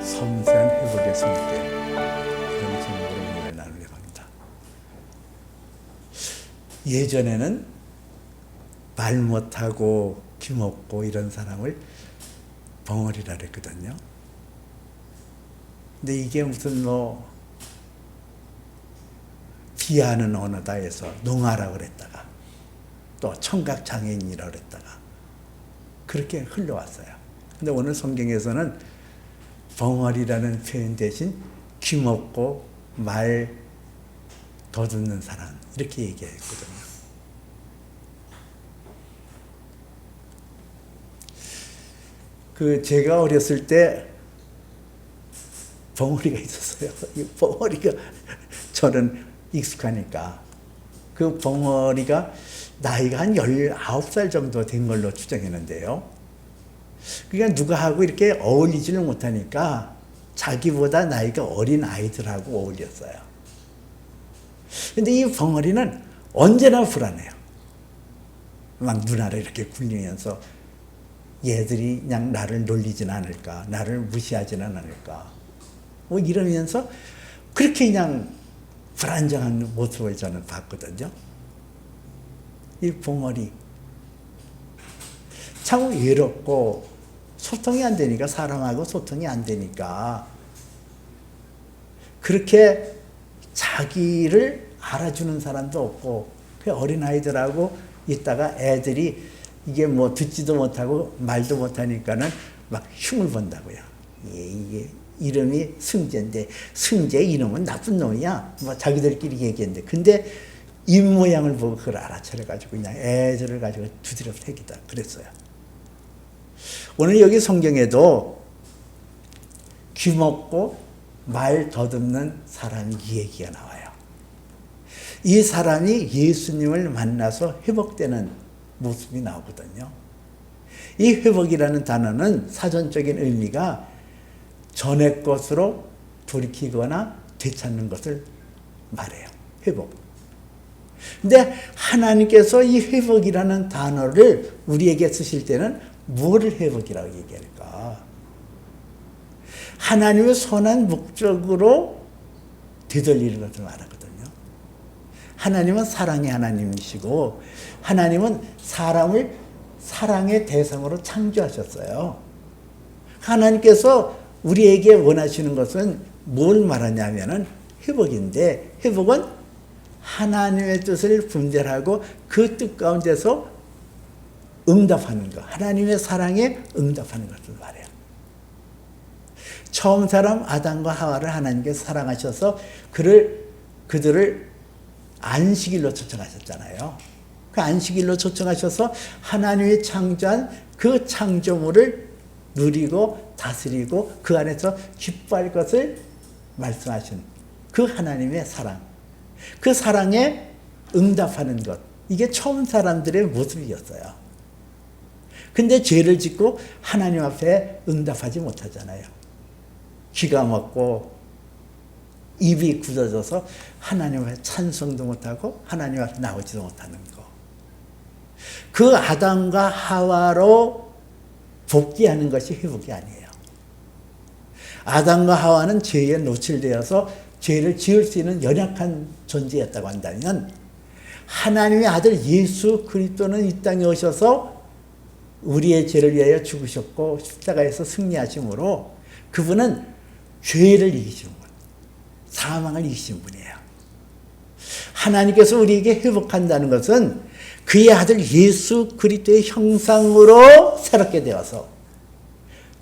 섬세한 회복의 손길, 이런 제목으로 오늘 나누려고 합니다. 예전에는 말 못하고 귀먹고 이런 사람을 벙어리라 그랬거든요. 근데 이게 무슨 비하는 언어다 해서 농아라고 그랬다가 또 청각장애인이라고 그랬다가 그렇게 흘러왔어요. 근데 오늘 성경에서는 벙어리라는 표현 대신 귀먹고 말 더듬는 사람 이렇게 얘기했거든요. 제가 어렸을 때 벙어리가 있었어요. 이 벙어리가 저는 익숙하니까 그 벙어리가 나이가 한 19살 정도 된 걸로 추정했는데요. 그러니까 누가하고 이렇게 어울리지를 못하니까 자기보다 나이가 어린 아이들하고 어울렸어요. 근데 이 벙어리는 언제나 불안해요. 막 눈알을 이렇게 굴리면서 얘들이 그냥 나를 놀리진 않을까, 나를 무시하지는 않을까, 이러면서 그렇게 그냥 불안정한 모습을 저는 봤거든요. 이 벙어리. 참 외롭고 소통이 안 되니까, 사람하고 소통이 안 되니까 그렇게 자기를 알아주는 사람도 없고 그 어린아이들하고 있다가 애들이 이게 듣지도 못하고 말도 못하니까는 막 흉을 본다고요. 이게 이름이 승재인데 승재 이놈은 나쁜 놈이야. 자기들끼리 얘기했는데 근데 입 모양을 보고 그걸 알아차려가지고 그냥 애들을 가지고 두드려 패기다 그랬어요. 오늘 여기 성경에도 귀먹고 말 더듬는 사람 이 얘기가 나와요. 이 사람이 예수님을 만나서 회복되는 모습이 나오거든요. 이 회복이라는 단어는 사전적인 의미가 전의 것으로 돌이키거나 되찾는 것을 말해요. 회복. 근데 하나님께서 이 회복이라는 단어를 우리에게 쓰실 때는 뭐를 회복이라고 얘기할까? 하나님의 선한 목적으로 되돌리는 것을 말하거든요. 하나님은 사랑의 하나님이시고 하나님은 사람을 사랑의 대상으로 창조하셨어요. 하나님께서 우리에게 원하시는 것은 뭘 말하냐면은 회복인데 회복은 하나님의 뜻을 분별하고 그 뜻 가운데서 응답하는 것, 하나님의 사랑에 응답하는 것을 말해요. 처음 사람 아담과 하와를 하나님께서 사랑하셔서 그들을 안식일로 초청하셨잖아요. 그 안식일로 초청하셔서 하나님이 창조한 그 창조물을 누리고 다스리고 그 안에서 기뻐할 것을 말씀하신 그 하나님의 사랑, 그 사랑에 응답하는 것, 이게 처음 사람들의 모습이었어요. 근데 죄를 짓고 하나님 앞에 응답하지 못하잖아요. 귀가 먹고 입이 굳어져서 하나님 앞에 찬송도 못하고 하나님 앞에 나오지도 못하는 거. 그 아담과 하와로 복귀하는 것이 회복이 아니에요. 아담과 하와는 죄에 노출되어서 죄를 지을 수 있는 연약한 존재였다고 한다면 하나님의 아들 예수 그리스도는 이 땅에 오셔서 우리의 죄를 위하여 죽으셨고 십자가에서 승리하심으로 그분은 죄를 이기신 분, 사망을 이기신 분이에요. 하나님께서 우리에게 회복한다는 것은 그의 아들 예수 그리스도의 형상으로 새롭게 되어서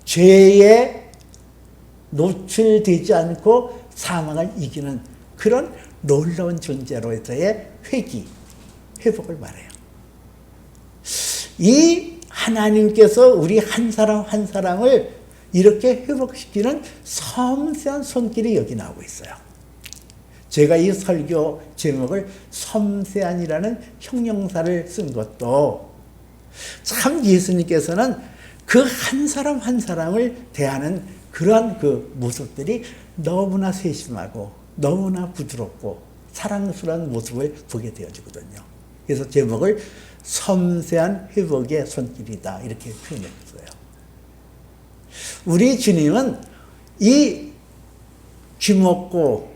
죄에 노출되지 않고 사망을 이기는 그런 놀라운 존재로서의 회복을 말해요. 이 하나님께서 우리 한 사람 한 사람을 이렇게 회복시키는 섬세한 손길이 여기 나오고 있어요. 제가 이 설교 제목을 섬세한이라는 형용사를 쓴 것도 참 예수님께서는 그 한 사람 한 사람을 대하는 그러한 그 모습들이 너무나 세심하고 너무나 부드럽고 사랑스러운 모습을 보게 되어지거든요. 그래서 제목을 섬세한 회복의 손길이다 이렇게 표현했어요. 우리 주님은 이 귀먹고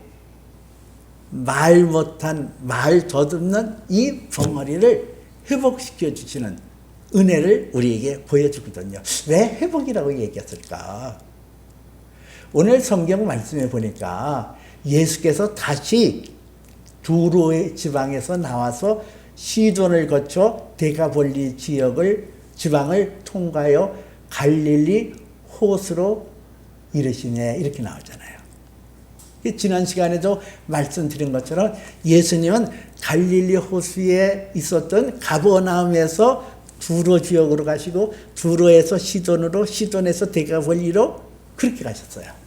말 못한, 말 더듬는 이 벙어리를 회복시켜 주시는 은혜를 우리에게 보여주거든요. 왜 회복이라고 얘기했을까? 오늘 성경 말씀에 보니까 예수께서 다시 두로의 지방에서 나와서 시돈을 거쳐 데가볼리 지방을 통과하여 갈릴리 호수로 이르시네, 이렇게 나오잖아요. 지난 시간에도 말씀드린 것처럼 예수님은 갈릴리 호수에 있었던 가버나움에서 두로 지역으로 가시고 두로에서 시돈으로, 시돈에서 데가볼리로 그렇게 가셨어요.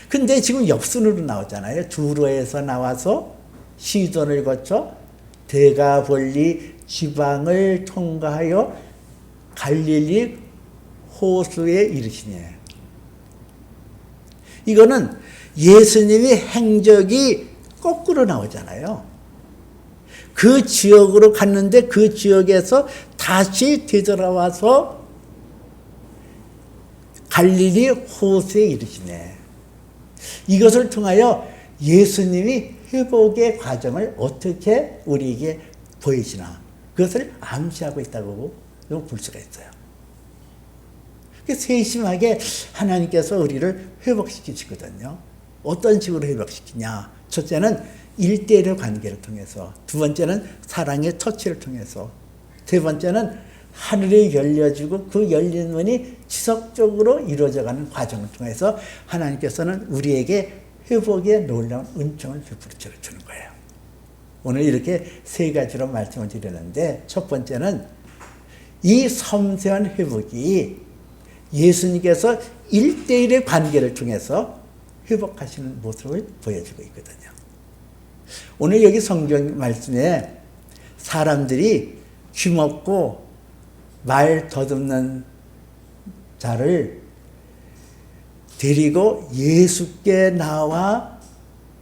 근데 지금 역순으로 나오잖아요. 두로에서 나와서 시돈을 거쳐 데가볼리 지방을 통과하여 갈릴리 호수에 이르시네. 이거는 예수님이 행적이 거꾸로 나오잖아요. 그 지역으로 갔는데 그 지역에서 다시 되돌아와서 갈릴리 호수에 이르시네. 이것을 통하여 예수님이 회복의 과정을 어떻게 우리에게 보이시나, 그것을 암시하고 있다고 볼 수가 있어요. 세심하게 하나님께서 우리를 회복시키시거든요. 어떤 식으로 회복시키냐? 첫째는 1대1의 관계를 통해서, 두 번째는 사랑의 터치를 통해서, 세 번째는 하늘이 열려지고 그 열린 문이 지속적으로 이루어져가는 과정을 통해서 하나님께서는 우리에게 회복의 놀라운 은총을 베풀어 주는 거예요. 오늘 이렇게 세 가지로 말씀을 드렸는데, 첫 번째는 이 섬세한 회복이 예수님께서 1대1의 관계를 통해서 회복하시는 모습을 보여주고 있거든요. 오늘 여기 성경 말씀에 사람들이 귀먹고 말 더듬는 자를 데리고 예수께 나와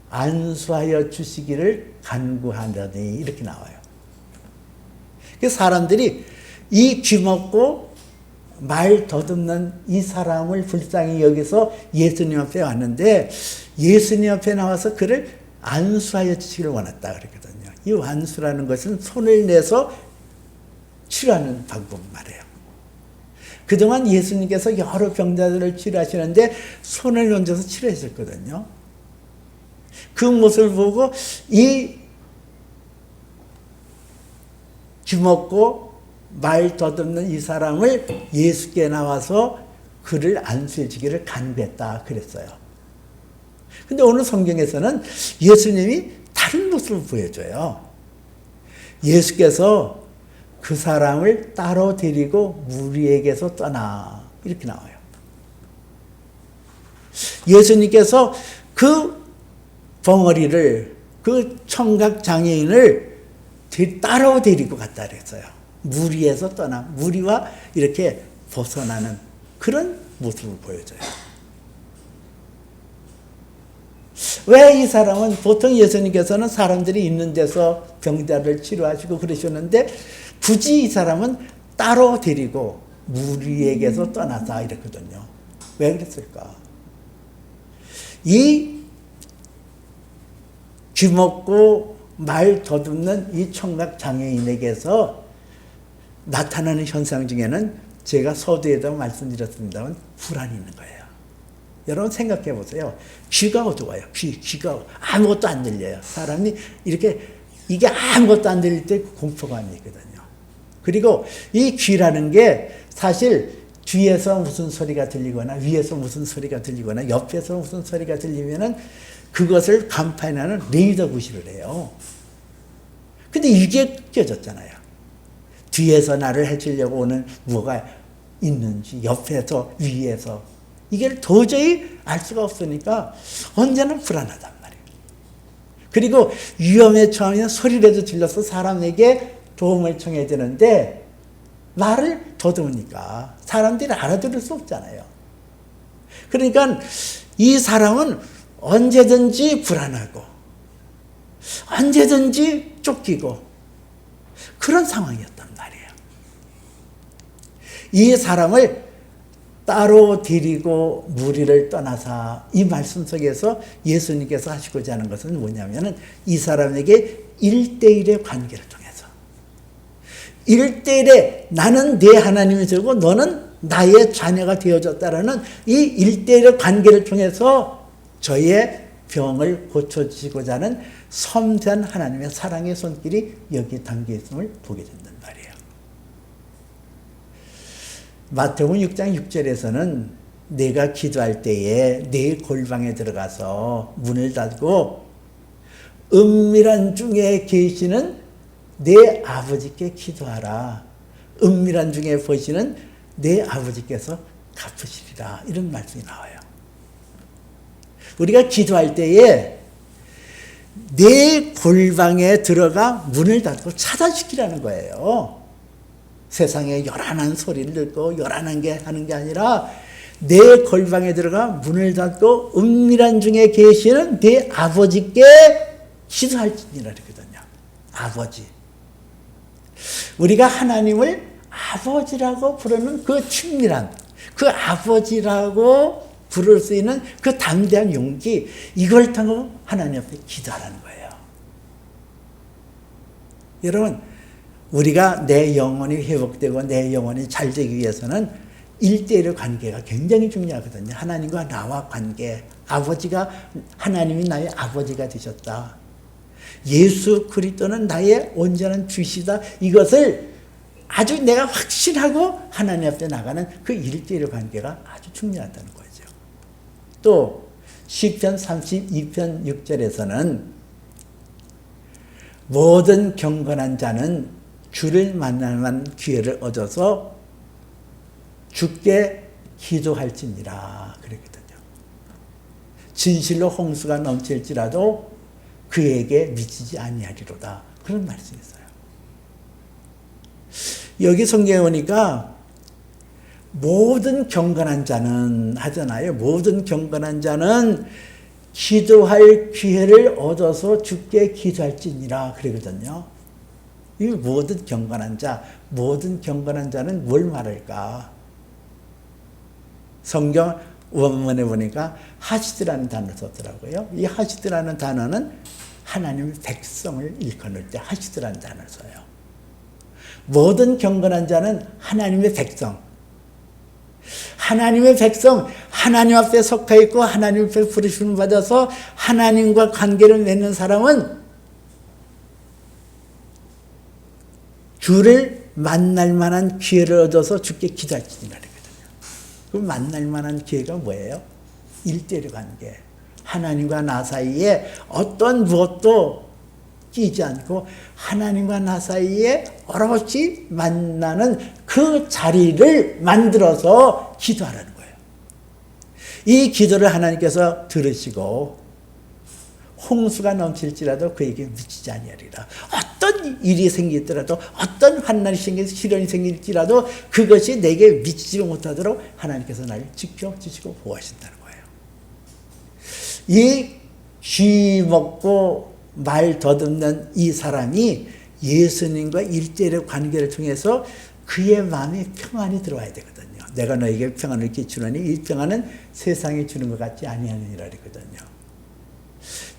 안수하여 주시기를 간구하더니, 이렇게 나와요. 사람들이 이 귀먹고 말 더듬는 이 사람을 불쌍히 여기서 예수님 앞에 왔는데, 예수님 앞에 나와서 그를 안수하여 주시기를 원했다 그랬거든요. 이 안수라는 것은 손을 내서 치료하는 방법 말이에요. 그동안 예수님께서 여러 병자들을 치료하시는데 손을 얹어서 치료했었거든요. 그 모습을 보고 이 귀먹고 말 더듬는 이 사람을 예수께 나와서 그를 안수해 주기를 간구했다 그랬어요. 근데 오늘 성경에서는 예수님이 다른 모습을 보여줘요. 예수께서 그 사람을 따로 데리고 무리에게서 떠나, 이렇게 나와요. 예수님께서 그 벙어리를, 그 청각 장애인을 따로 데리고 갔다 그랬어요. 무리에서 떠나, 무리와 이렇게 벗어나는 그런 모습을 보여줘요. 왜 이 사람은, 보통 예수님께서는 사람들이 있는 데서 병자를 치료하시고 그러셨는데 굳이 이 사람은 따로 데리고 무리에게서 떠나자 이랬거든요. 왜 그랬을까? 이 귀먹고 말 더듬는 이 청각 장애인에게서 나타나는 현상 중에는 제가 서두에도 말씀드렸습니다만 불안이 있는 거예요. 여러분 생각해 보세요. 귀가 어두워요. 귀가 아무것도 안 들려요. 사람이 이게 아무것도 안 들릴 때 공포감이 있거든요. 그리고 이 귀라는 게 사실 뒤에서 무슨 소리가 들리거나 위에서 무슨 소리가 들리거나 옆에서 무슨 소리가 들리면은 그것을 간파해내는 레이더 구실을 해요. 근데 이게 깨졌잖아요. 뒤에서 나를 해치려고 오는 뭐가 있는지, 옆에서, 위에서. 이게 도저히 알 수가 없으니까 언제나 불안하단 말이에요. 그리고 위험에 처하면 소리라도 질러서 사람에게 도움을 청해야 되는데 말을 더듬으니까 사람들이 알아들을 수 없잖아요. 그러니까 이 사람은 언제든지 불안하고 언제든지 쫓기고 그런 상황이었단 말이에요. 이 사람을 따로 데리고 무리를 떠나사, 이 말씀 속에서 예수님께서 하시고자 하는 것은 뭐냐면은 이 사람에게 1대1의 관계를 통해서 1대1의 나는 내 하나님이 되고 너는 나의 자녀가 되어졌다라는 이 1대1의 관계를 통해서 저의 병을 고쳐주시고자 하는 섬세한 하나님의 사랑의 손길이 여기에 담겨 있음을 보게 된단 말이에요. 마태복음 6장 6절에서는 내가 기도할 때에 내 골방에 들어가서 문을 닫고 은밀한 중에 계시는 내 아버지께 기도하라. 은밀한 중에 보시는 내 아버지께서 갚으시리라. 이런 말씀이 나와요. 우리가 기도할 때에 내 골방에 들어가 문을 닫고 차단시키라는 거예요. 세상에 요란한 소리를 듣고 요란한 게 하는 게 아니라 내 골방에 들어가 문을 닫고 은밀한 중에 계시는 내 아버지께 기도할지니라 그러거든요. 아버지. 우리가 하나님을 아버지라고 부르는 그 친밀한, 그 아버지라고 부를 수 있는 그 담대한 용기, 이걸 타고 하나님 앞에 기도하라는 거예요. 여러분, 우리가 내 영혼이 회복되고 내 영혼이 잘 되기 위해서는 1대1의 관계가 굉장히 중요하거든요. 하나님과 나와 관계. 아버지가, 하나님이 나의 아버지가 되셨다. 예수 그리스도는 나의 온전한 주시다. 이것을 아주 내가 확신하고 하나님 앞에 나가는 그 1대1의 관계가 아주 중요하다는 거죠. 또 시편 32편 6절에서는 모든 경건한 자는 주를 만날 만한 기회를 얻어서 주께 기도할지니라 그랬거든요. 진실로 홍수가 넘칠지라도 그에게 미치지 아니하리로다. 그런 말씀이 있어요. 여기 성경에 보니까 모든 경건한 자는 하잖아요. 모든 경건한 자는 기도할 기회를 얻어서 주께 기도할지니라 그러거든요. 이 모든 경건한 자, 모든 경건한 자는 뭘 말할까? 성경 원문에 보니까 하시드라는 단어를 썼더라고요. 이 하시드라는 단어는 하나님의 백성을 일컫을 때 하시드라는 단어를 써요. 모든 경건한 자는 하나님의 백성. 하나님의 백성, 하나님 앞에 속해 있고 하나님 앞에 부르심을 받아서 하나님과 관계를 맺는 사람은 주를 만날 만한 기회를 얻어서 주께 기도할지니라 그러거든요. 그 만날 만한 기회가 뭐예요? 1대1 관계. 하나님과 나 사이에 어떤 무엇도 끼지 않고 하나님과 나 사이에 오롯이 만나는 그 자리를 만들어서 기도하라는 거예요. 이 기도를 하나님께서 들으시고 홍수가 넘칠지라도 그에게 미치지 아니하리라. 어떤 일이 생기더라도 어떤 환난이 생겨서 시련이 생길지라도 그것이 내게 미치지 못하도록 하나님께서 나를 지켜주시고 보호하신다는 거예요. 이 귀 먹고 말 더듬는 이 사람이 예수님과 1대1의 관계를 통해서 그의 마음에 평안이 들어와야 되거든요. 내가 너에게 평안을 끼치노니 이 평안은 세상이 주는 것 같지 아니하느니라 그러거든요.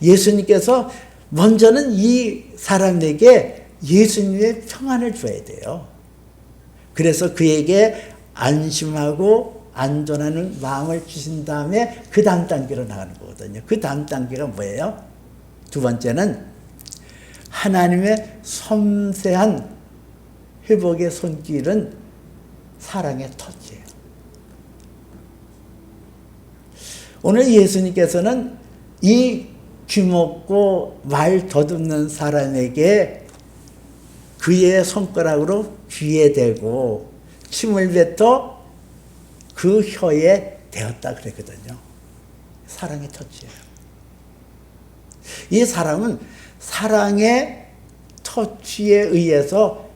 예수님께서 먼저는 이 사람에게 예수님의 평안을 줘야 돼요. 그래서 그에게 안심하고 안전하는 마음을 주신 다음에 그 다음 단계로 나가는 거거든요. 그 다음 단계가 뭐예요? 두 번째는 하나님의 섬세한 회복의 손길은 사랑의 터치예요. 오늘 예수님께서는 이 귀먹고 말 더듬는 사람에게 그의 손가락으로 귀에 대고 침을 뱉어 그 혀에 대었다 그랬거든요. 사랑의 터치예요. 이 사람은 사랑의 터치에 의해서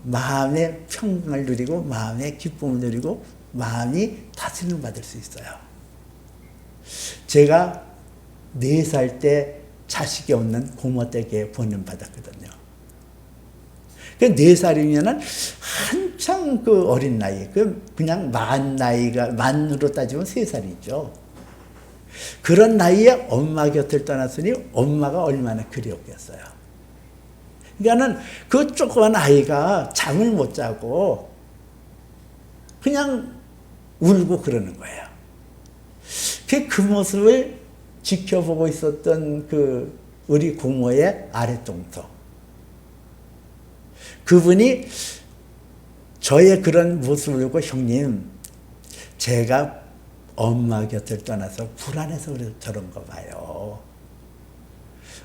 마음의 평강을 누리고 마음의 기쁨을 누리고 마음이 다스림을 받을 수 있어요. 제가 4살 때 자식이 없는 고모댁에 보냄받았거든요. 그 4살이면은 한창 그 어린 나이, 그냥 만으로 따지면 3살이죠. 그런 나이에 엄마 곁을 떠났으니 엄마가 얼마나 그리웠겠어요. 그러니까는 그 조그만 아이가 잠을 못 자고 그냥 울고 그러는 거예요. 그 모습을 지켜보고 있었던 그 우리 고모의 아랫동서, 그분이 저의 그런 모습을 보고, 형님, 제가 엄마 곁을 떠나서 불안해서 저런가 봐요.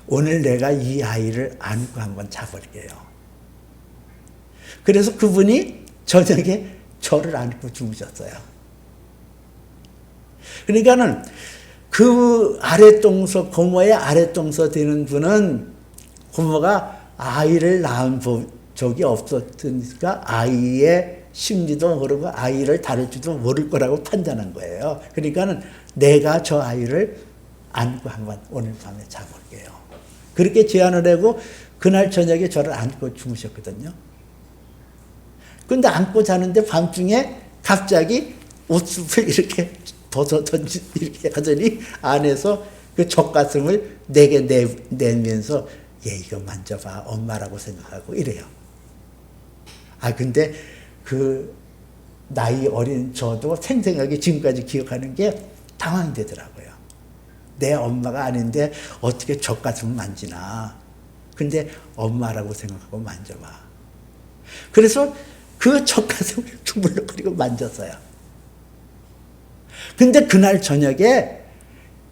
오늘 내가 이 아이를 안고 한번 자볼게요. 그래서 그분이 저녁에 저를 안고 주무셨어요. 그러니까는 그 아랫동서, 고모의 아랫동서 되는 분은 고모가 아이를 낳은 적이 없었으니까 아이의 심리도 모르고 아이를 다룰 줄도 모를 거라고 판단한 거예요. 그러니까는 내가 저 아이를 안고 한번 오늘 밤에 자볼게요. 그렇게 제안을 하고 그날 저녁에 저를 안고 주무셨거든요. 근데 안고 자는데 밤중에 갑자기 옷을 이렇게 이렇게 하더니 안에서 그 젖가슴을 내게 내면서, 얘 이거 만져봐, 엄마라고 생각하고 이래요. 근데 그 나이 어린 저도 생생하게 지금까지 기억하는 게 당황되더라고요. 내 엄마가 아닌데 어떻게 젖가슴을 만지나. 근데 엄마라고 생각하고 만져봐. 그래서 그 젖가슴을 주물럭거리고 만졌어요. 근데 그날 저녁에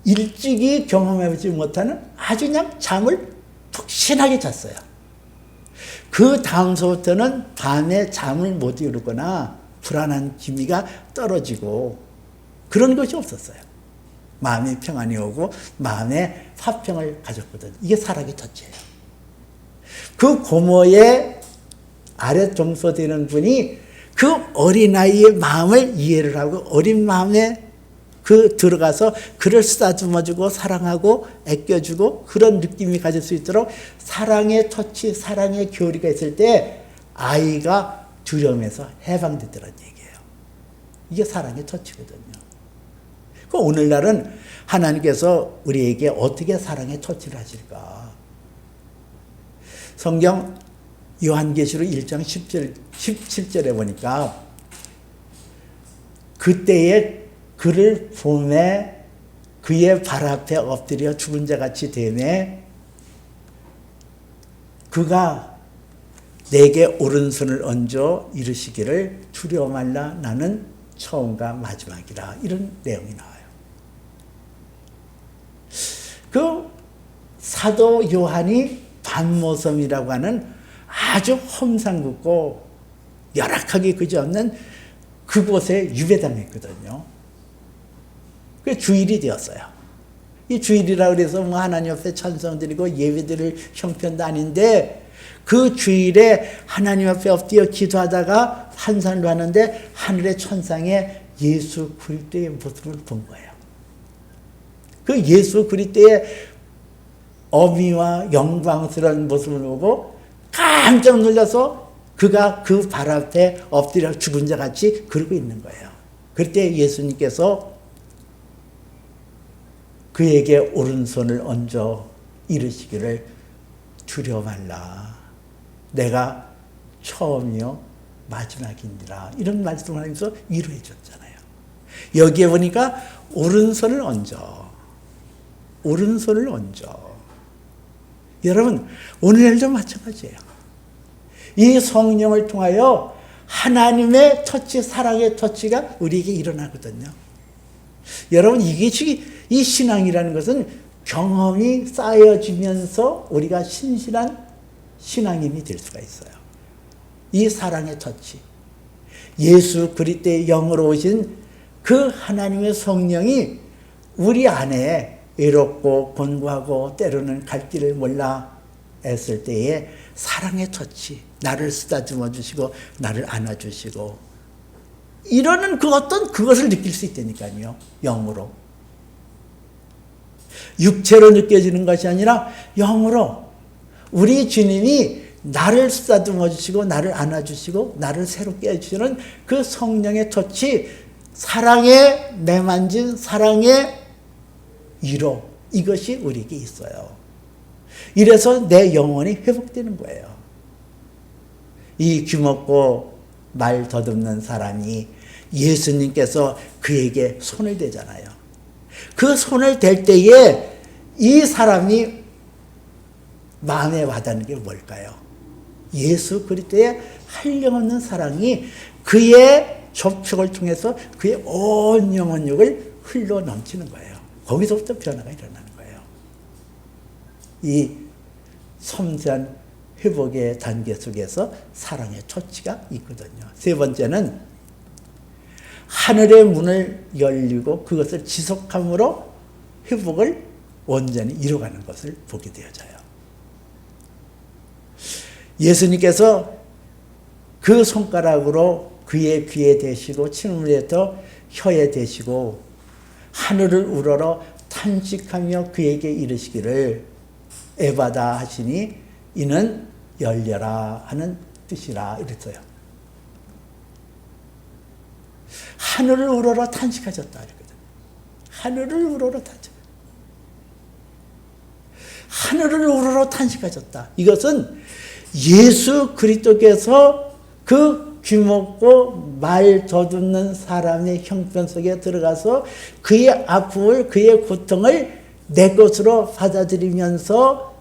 일찍이 경험해보지 못하는 아주 그냥 잠을 푹신하게 잤어요. 그 다음서부터는 밤에 잠을 못 이루거나 불안한 기미가 떨어지고 그런 것이 없었어요. 마음이 평안이 오고 마음의 화평을 가졌거든요. 이게 사랑의 터치예요. 그 고모의 아랫동서 되는 분이 그 어린아이의 마음을 이해를 하고 어린 마음에 들어가서 그를 쓰다듬어주고 사랑하고 아껴주고 그런 느낌이 가질 수 있도록 사랑의 터치, 사랑의 교리가 있을 때 아이가 두려움에서 해방되더라는 얘기예요. 이게 사랑의 터치거든요. 오늘날은 하나님께서 우리에게 어떻게 사랑의 터치를 하실까? 성경 요한계시록 1장 17절에 보니까 그때에 그를 보매 그의 발 앞에 엎드려 죽은 자같이 되매 그가 내게 오른손을 얹어 이르시기를 두려워 말라 나는 처음과 마지막이라. 이런 내용이 나와요. 그 사도 요한이 반모섬이라고 하는 아주 험상궂고 열악하게 그지없는 그곳에 유배당했거든요. 그게 주일이 되었어요. 이 주일이라고 해서 하나님 앞에 찬송 드리고 예배 드릴 형편도 아닌데 그 주일에 하나님 앞에 엎드려 기도하다가 환상을 봤는데 하늘의 천상에 예수 그리스도의 모습을 본 거예요. 그 예수 그리스도의 어미와 영광스러운 모습을 보고 깜짝 놀라서 그가 그 발 앞에 엎드려 죽은 자 같이 그러고 있는 거예요. 그때 예수님께서 그에게 오른손을 얹어 이르시기를 두려워 말라. 내가 처음이요 마지막이니라. 이런 말씀을 하면서 위로해 줬잖아요. 여기에 보니까 오른손을 얹어. 오른손을 얹어. 여러분 오늘날도 마찬가지예요. 이 성령을 통하여 하나님의 터치, 사랑의 터치가 우리에게 일어나거든요. 여러분 이게 이 신앙이라는 것은 경험이 쌓여지면서 우리가 신실한 신앙인이 될 수가 있어요. 이 사랑의 터치, 예수 그리스도의 영으로 오신 그 하나님의 성령이 우리 안에 외롭고 곤고하고 때로는 갈 길을 몰라 애쓸 때에 사랑의 터치, 나를 쓰다듬어 주시고 나를 안아주시고 이러는 그 어떤 그것을 느낄 수 있다니까요. 영으로. 육체로 느껴지는 것이 아니라 영으로 우리 주님이 나를 쓰다듬어 주시고 나를 안아주시고 나를 새롭게 해주시는 그 성령의 터치, 사랑에 매만진 사랑의 위로, 이것이 우리에게 있어요. 이래서 내 영혼이 회복되는 거예요. 이 귀먹고 말 더듬는 사람이 예수님께서 그에게 손을 대잖아요. 그 손을 댈 때에 이 사람이 마음에 와닿는 게 뭘까요? 예수 그리스도의 한량없는 사랑이 그의 접촉을 통해서 그의 온 영혼력을 흘러 넘치는 거예요. 거기서부터 변화가 일어나는 거예요. 이 섬세한 회복의 단계 속에서 사랑의 터치가 있거든요. 세 번째는 하늘의 문을 열리고 그것을 지속함으로 회복을 온전히 이루어가는 것을 보게 되어져요. 예수님께서 그 손가락으로 그의 귀에 대시고 침을 내어 혀에 대시고 하늘을 우러러 탄식하며 그에게 이르시기를 에바다 하시니 이는 열려라 하는 뜻이라 이랬어요. 하늘을 우러러 탄식하셨다 이랬거든요. 하늘을 우러러 탄식. 하늘을 우러러 탄식하셨다. 이것은 예수 그리스도께서 그 귀먹고 말 더듬는 사람의 형편 속에 들어가서 그의 아픔을, 그의 고통을 내 것으로 받아들이면서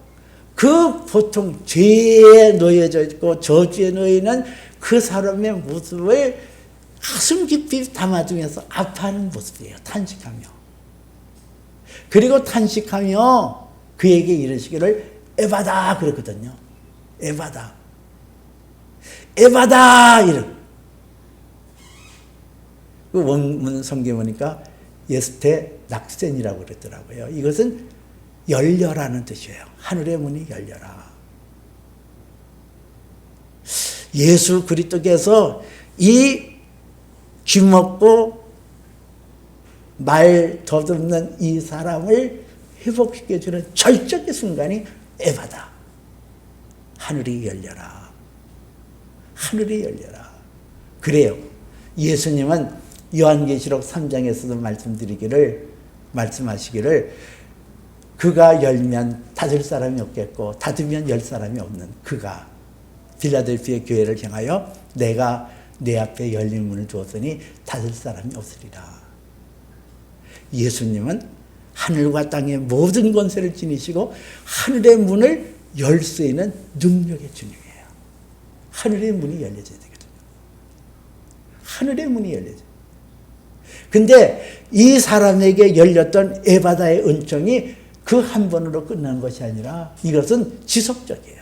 그 보통 죄에 놓여져 있고 저주에 놓여 있는 그 사람의 모습을 가슴 깊이 담아두면서 아파하는 모습이에요. 탄식하며. 그리고 탄식하며 그에게 이르시기를 에바다 그랬거든요. 에바다. 에바다 이런. 그 원문 성경 보니까 예스테 낙센이라고 그랬더라고요. 이것은 열려라는 뜻이에요. 하늘의 문이 열려라. 예수 그리스도께서 이 귀먹고 말 더듬는 이 사람을 회복시켜주는 절정의 순간이 에바다. 하늘이 열려라. 하늘이 열려라. 그래요. 예수님은 요한계시록 3장에서도 말씀하시기를 그가 열면 닫을 사람이 없겠고 닫으면 열 사람이 없는 그가 필라델피아 교회를 향하여 내가 내 앞에 열린 문을 두었으니 닫을 사람이 없으리라. 예수님은 하늘과 땅의 모든 권세를 지니시고 하늘의 문을 열 수 있는 능력의 주님이에요. 하늘의 문이 열려져야 되거든요. 하늘의 문이 열려져요. 근데 이 사람에게 열렸던 에바다의 은총이 그 한 번으로 끝난 것이 아니라 이것은 지속적이에요.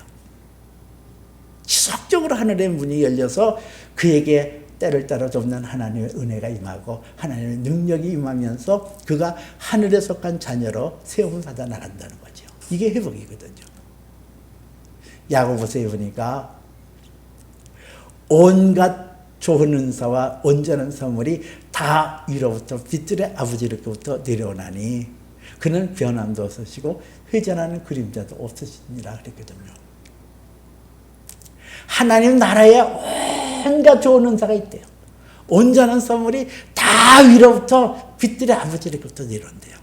지속적으로 하늘의 문이 열려서 그에게 때를 따라 돕는 하나님의 은혜가 임하고 하나님의 능력이 임하면서 그가 하늘에 속한 자녀로 세움을 받아 나간다는 거죠. 이게 회복이거든요. 야고보서에 보니까 온갖 좋은 은사와 온전한 선물이 다 위로부터 빛들의 아버지로부터 내려오나니 그는 변함도 없으시고 회전하는 그림자도 없으시니라 그랬거든요. 하나님 나라에 온갖 좋은 은사가 있대요. 온전한 선물이 다 위로부터 빛들의 아버지로부터 내려온대요.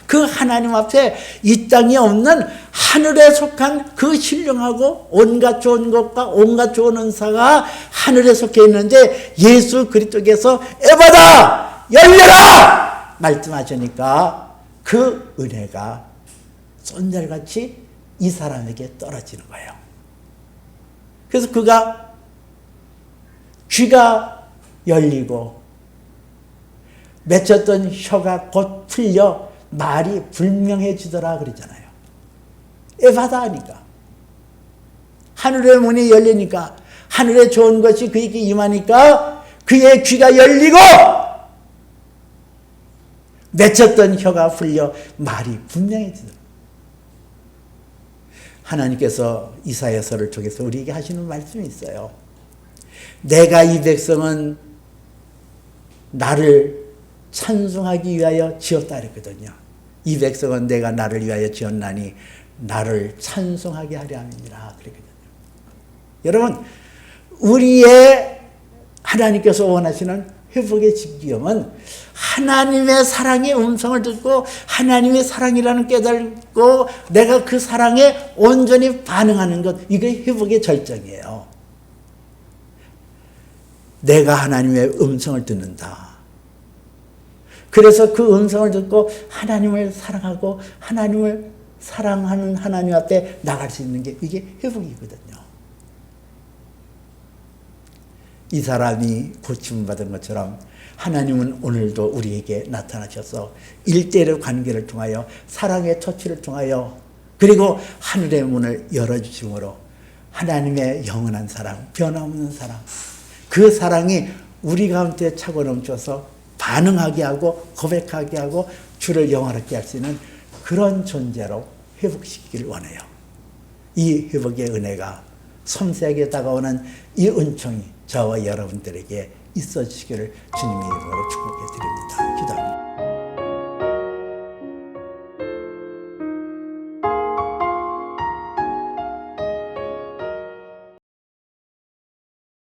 그 하나님 앞에 이 땅에 없는 하늘에 속한 그 신령하고 온갖 좋은 것과 온갖 좋은 은사가 하늘에 속해 있는데 예수 그리스도께서 에바다 열려라 말씀하시니까 그 은혜가 쏜달같이 이 사람에게 떨어지는 거예요. 그래서 그가 귀가 열리고 맺혔던 혀가 곧 풀려 말이 불명해지더라 그러잖아요. 에바다 하니까 하늘의 문이 열리니까 하늘의 좋은 것이 그에게 임하니까 그의 귀가 열리고 맺혔던 혀가 풀려 말이 분명해지더라. 하나님께서 이사야서를 통해서 우리에게 하시는 말씀이 있어요. 내가 이 백성은 나를 찬송하기 위하여 지었다 그랬거든요. 이 백성은 내가 나를 위하여 지었나니 나를 찬송하게 하려 함이니라 그랬거든요. 여러분, 우리의 하나님께서 원하시는 회복의 지경은 하나님의 사랑의 음성을 듣고 하나님의 사랑이라는 깨달고 내가 그 사랑에 온전히 반응하는 것, 이게 회복의 절정이에요. 내가 하나님의 음성을 듣는다. 그래서 그 음성을 듣고 하나님을 사랑하고 하나님을 사랑하는 하나님 앞에 나갈 수 있는 게 이게 회복이거든요. 이 사람이 고침받은 것처럼 하나님은 오늘도 우리에게 나타나셔서 일대일의 관계를 통하여 사랑의 터치를 통하여 그리고 하늘의 문을 열어주심으로 하나님의 영원한 사랑, 변함없는 사랑, 그 사랑이 우리 가운데 차고 넘쳐서 반응하게 하고 고백하게 하고 주를 영화롭게 할 수 있는 그런 존재로 회복시키기를 원해요. 이 회복의 은혜가 섬세하게 다가오는 이 은총이 저와 여러분들에게 있어 주시기를 주님의 이름으로 축복해 드립니다. 기도합니다.